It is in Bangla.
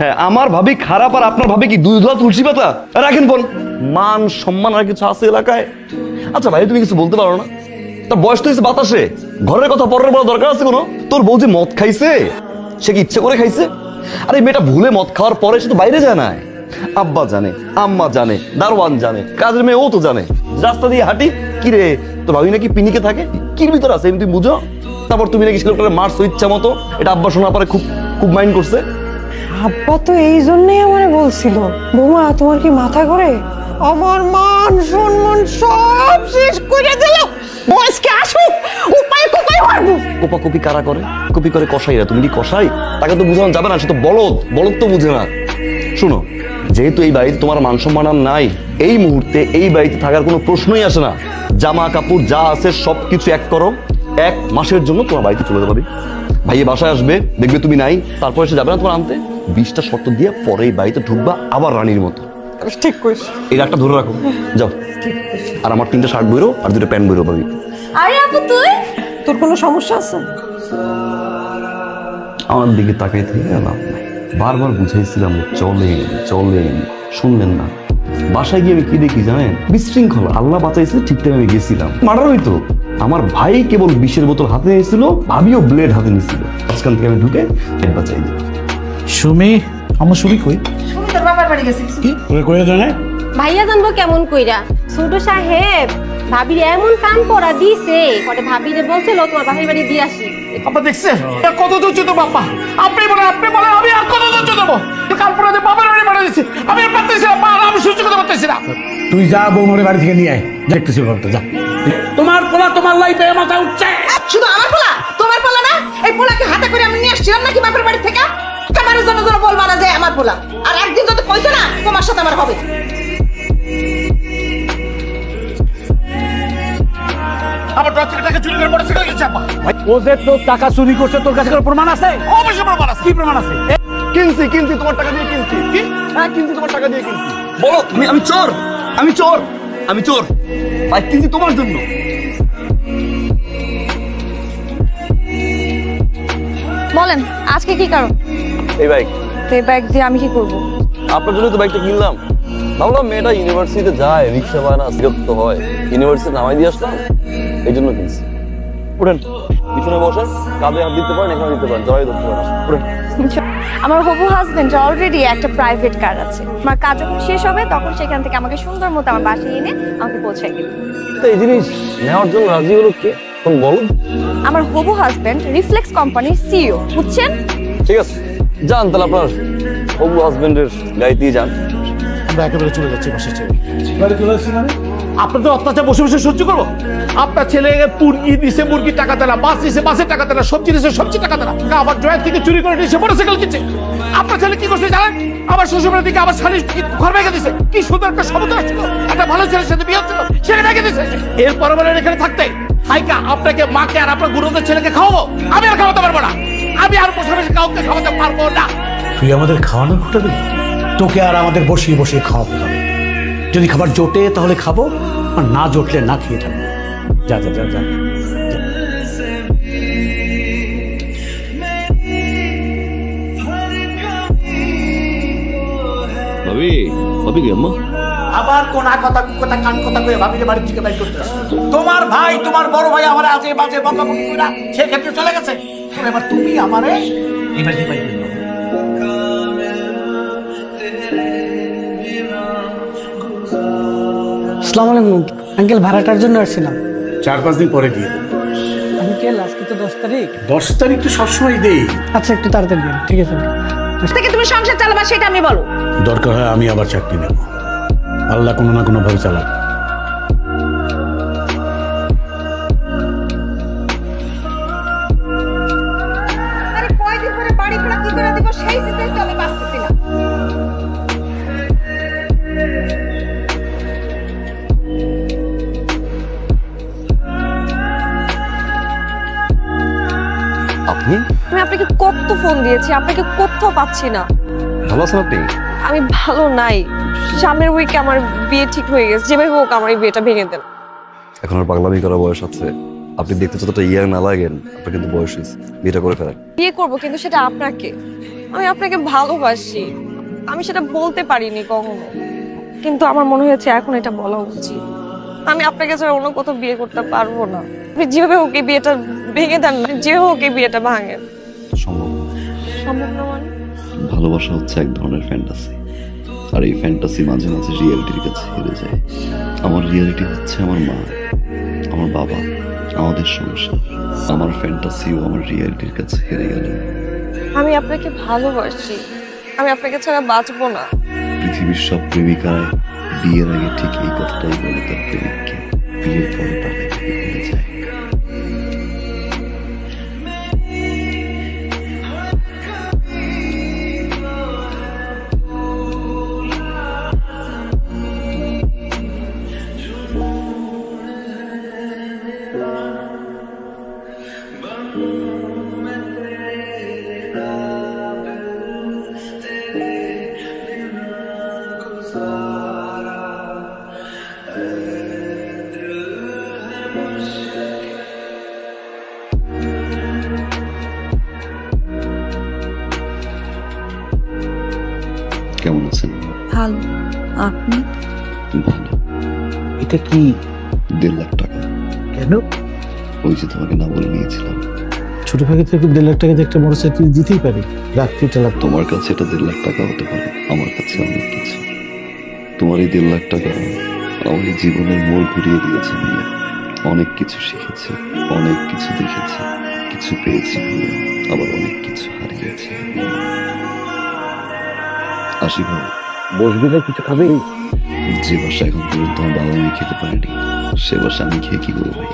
হ্যাঁ আমার ভাবি খারাপ আর আপনার ভাবি কি দুধ তুলসী পাতা? রাখেন ফোন। মান সম্মান আর কিছু আছে এলাকায়? আচ্ছা ভাই তুমি কিছু বলতে পারো না? তার বয়স তো হয়েছে বাতাসে, ঘরের কথা পরের বড় দরকার আছে কোনো? তোর বউ যে মদ খাইছে সে কি ইচ্ছে করে খাইছে? আরে মেয়েটা ভুলে মদ খাওয়ার পরে সে তো বাইরে যায় না। আব্বা জানে, আম্মা জানে, দারোয়ান জানে, কাজের মেয়ে ও তো জানে। রাস্তা দিয়ে হাঁটি, কি রে তোর ভাবি নাকি পিনিকে থাকে? কির ভিতর আছে তুমি বুঝো? তারপর তুমি নাকি ছেলেটারে মারছো ইচ্ছা মতো, এটা আব্বা শোনার পরে খুব খুব মাইন্ড করছে। আব্বা তো এই জন্যই আমারে বলছিল, বৌমা তোমার কি মাথা ঘোরে? আমার মান সম্মান সব শেষ করে দিল। বয়সকে আসুক, উপায় কোপায় মারবো। কোপা কপি কারা করে? কপি করে কসাইরা। তুমি কি কসাই? তাকে তো বুঝানো যাবে না, সে তো বলদ, বলদ তো বুঝে না। শুনো, যেহেতু এই বাড়িতে তোমার মান সম্মান আর নাই, এই মুহূর্তে এই বাড়িতে থাকার কোনো প্রশ্নই আসে না। জামা কাপড় যা আছে সবকিছু এক করো, 1 মাসের জন্য তোমার বাড়িতে চলে যাবে। ভাইয়ে বাসায় আসবে, দেখবে তুমি নাই, তারপর এসে যাবে না তোমার আনতে। 20টা শর্ত দিয়ে পরে এই বাড়িতে ঢুকবা আবার রানীর মতো। ঠিক কইছ। এই রাগটা ধরে রাখো, যাও। আর আমার 3টা শার্ট বইরো আর 2টা প্যান্ট বইরো ভাবি। আরে আপু তুই, তোর কোনো সমস্যা আছে? আমার দিকে তাকাই থেকে লাভ নাই। বারবার বুঝাইছিলাম চলেন চলেন, শুনলেন না। বাসায় গিয়ে আমি কি দেখি জানেন? বিশৃঙ্খলা। আল্লাহ বাঁচাইছে, ঠিক টাইমে আমি গেছিলাম। মার্ডার হইতো। আমার ভাই কেবল বিষের বোতল হাতে নিয়েছিল, ভাবিও ব্লেড হাতে নিয়েছিল। আজকাল থেকে আমি ঢুকে বাঁচাই দিই। সুমি, আমার সুমি কই? তুমি তোর বাবার বাড়ি গেছিস কি? ওরে কইয়া জানে? ভাইয়া জানবো কেমন কইরা? ছোট সাহেব ভাবির এমন কান পড়া দিছে, পরে ভাবিরে বলছিল তোমার বাপের বাড়ি দিয়ে আসি। আপা দেখছেন কত ধৈর্য তো বাবা? আপনি বলেন আমি আর কত ধৈর্য দেবো? কাল পরে যে বাবার বাড়ি পাঠিয়ে দিচ্ছি, আমি আর পারতেছি না, আমি সহ্য করতে পারতেছি না। তুই যা বৌমারে বাড়ি থেকে নিয়ে আয়, দেখতেছি ব্যাপারটা, যা। তোমার পোলা তোমার লাইফে মাথা উঠছে। শুধু আমার পোলা? তোমার পোলা না? এই পোলাকে হাতে করে আমি নিয়ে আসছিলাম নাকি বাপের বাড়ি থেকে? তোমার জন্য বলবা না যে আমার পোলা। আর একদিন যদি কইছো না তোমার সাথে আমার হবে। আমার টাকা চুরি করে মোটরসাইকেল গেছে আপা। ও যে তোর টাকা চুরি করছে, তোর কাছে কোনো প্রমাণ আছে? অবশ্যই প্রমাণ আছে। কি প্রমাণ আছে? কিনছি তোমার টাকা দিয়ে কিনছি। কি? হ্যাঁ কিনছি, তোমার টাকা দিয়ে কিনছি। বলো আমি চোর, আমি চোর, আমি চোর। ভাই কিনছি তোমার জন্য। বলেন আজকে কি কারণ? এই বাইক। এই ব্যাগ দিয়ে আমি কি করব? আপনার জন্য তো বাইকটা কিনলাম। ভাবলাম মেয়েটা ইউনিভার্সিটিতে যায়, রিক্সা পায় না, বিরক্ত হয়, ইউনিভার্সিটি নামাই দিয়ে আসলাম, এই জন্য কিনছি। উঠেন, পিছনে বসেন, কাঁধে হাত দিতে পারেন, এখানে দিতে পারেন, জয় ধরতে পারেন। উঠেন। আমার হবু হাজবেন্ড অলরেডি একটা প্রাইভেট কার আছে। আমার কাজ যখন শেষ হবে তখন সেখান থেকে আমাকে সুন্দর মতো আমার বাসায় এনে আমাকে পৌঁছায় দিবে। তো এই জিনিস নেওয়ার জন্য রাজি হলো কে? কোন বলো? আমার হবু হাজবেন্ড রিফ্লেক্স কোম্পানির সিইও, বুঝছেন? ঠিক আছে, যান তাহলে আপনার হবু হাজবেন্ডের গাড়িতেই যান। আমরা একেবারে চলে যাচ্ছি বাসায় ছেড়ে। বাড়ি চলে আসছি মানে আপনার তো অত্যাচার বসে বসে সহ্য করবো? আপনার ছেলে মুরগি দিছে, মুরগির টাকা দেনা, মাছ দিছে, মাছের টাকা দেনা, সবজি দিছে, সবজি টাকা দেনা, আবার জয়ের থেকে চুরি করে নিয়েছে, মোটরসাইকেল কিনছে। আপনার ছেলে কি করছে জানেন? আমার শ্বশুরের দিকে আমার শাড়ি ঘর ভেঙে দিছে। কি সুন্দর একটা সমুদ্র ছিল, একটা ভালো ছেলের সাথে বিয়ে হচ্ছিল, সেটা ভেঙে দিছে। এরপর বলেন এখানে থাকতে হাইকা আপনাকে, মাকে আর আপনার গুরুদের ছেলেকে খাওয়াবো? আমি আর খাওয়াতে পারবো না, আমি আর বসে বসে কাউকে খাওয়াতে পারবো না। তুই আমাদের খাওয়ানোর ঘটা দিবি? তোকে আর আমাদের বসিয়ে বসিয়ে খাওয়াতে হবে। যদি খাবার জোটে তাহলে খাবো, আর না জোটলে না খেয়ে থাকবো। যা যা যা যা। ভাবি, ভাবি কি আম্মা? আবার কোন কথা কথা কান কথা কয়ে ভাবিলে বাড়ি থেকে বাইর করতে আসে। তোমার ভাই, তোমার বড় ভাই আমার আজে বাজে বকাবকি কইরা সে ক্ষেত্রে চলে গেছে। এবার তুমি আমারে এবার কি বাইর করবে? আসসালামু আলাইকুম আঙ্কেল, ভাড়াটার জন্য আসছিলাম। 4-5 দিন পরে দিয়ে দেবো। আঙ্কেল আজকে তো 10 তারিখ। 10 তারিখ তো সবসময় দেই। আচ্ছা একটু তাড়াতাড়ি দিন, ঠিক আছে? থেকে তুমি সংসার চালাবা সেটা আমি বলো। দরকার হয় আমি আবার চাকরি নেব, আল্লাহ কোনো না কোনো ভাবে চালাক। আরে কয়দিন পরে বাড়ি ভাড়া কি করে দিব সেই চিন্তায় তো আমি বাঁচতেছি না। আপনি? আমি আপনাকে কত ফোন দিয়েছি, আপনাকে কোথাও পাচ্ছি না। ভালো আছেন আপনি? আমি ভালো নাই। সামনের উইকে আমার বিয়ে ঠিক হয়ে গেছে, যেভাবে হোক আমার এই বিয়েটা ভেঙে দেন। এখন আর পাগলামি করার বয়স আছে? আপনি দেখতে যতটা ইয়ার না লাগেন, আপনার কিন্তু বয়স হয়েছে, বিয়েটা করে ফেলেন। বিয়ে করবো কিন্তু সেটা আপনাকে, আমি আপনাকে ভালোবাসি, আমি সেটা বলতে পারিনি কখনো, কিন্তু আমার মনে হয়েছে এখন এটা বলা উচিত। আমি আপনাকে ছাড়া অন্য কোথাও বিয়ে করতে পারবো না। আপনি যেভাবে ওকে বিয়েটা ভেঙে দেন না, যেভাবে ওকে বিয়েটা ভাঙেন। সম্ভব সম্ভব না মানে? ভালোবাসা হচ্ছে এক ধরনের ফ্যান্টাসি, আর এই ফ্যান্টাসি মাঝে মাঝে রিয়েলিটির কাছে হেরে যায়। আমার রিয়েলিটি হচ্ছে আমার মা, আমার বাবা, আমাদের সংসার। আমার ফ্যান্টাসিও আমার রিয়েলিটির কাছে হেরে গেল। আমি আপনাকে ভালোবাসি, আমি আপনাকে ছাড়া বাঁচবো না। পৃথিবীর সব প্রেমিকায় বিয়ের আগে ঠিক এই কথাটাই বলে তার প্রেমিককে, বিয়ের পরে তাকে ভুলে যায়। কেমন আছেন? ভালো, আপনি? ভালো। এটা কি? 1.5 লাখ টাকা। কেন? ওই যে তোমাকে না বলে নিয়েছিলাম। ছোট ভাগে থেকে 1.5 লাখ টাকা দিয়ে একটা মোটরসাইকেল দিতেই পারি, রাত্রিটা লাখ। তোমার কাছে এটা 1.5 লাখ টাকা হতে পারে, আমার কাছে অনেক কিছু। তোমার এই 1.5 লাখ টাকা আমার এই জীবনের মোড় ঘুরিয়ে দিয়েছে। নিয়ে অনেক কিছু শিখেছি, অনেক কিছু দেখেছি, কিছু পেয়েছি, আবার অনেক কিছু হারিয়েছি। আসি ভাই। বসবি না, কিছু খাবি? যে বাসা এখন পর্যন্ত আমার বাবা আমি খেতে পারিনি, সে বাসা আমি খেয়ে কি করবো ভাই?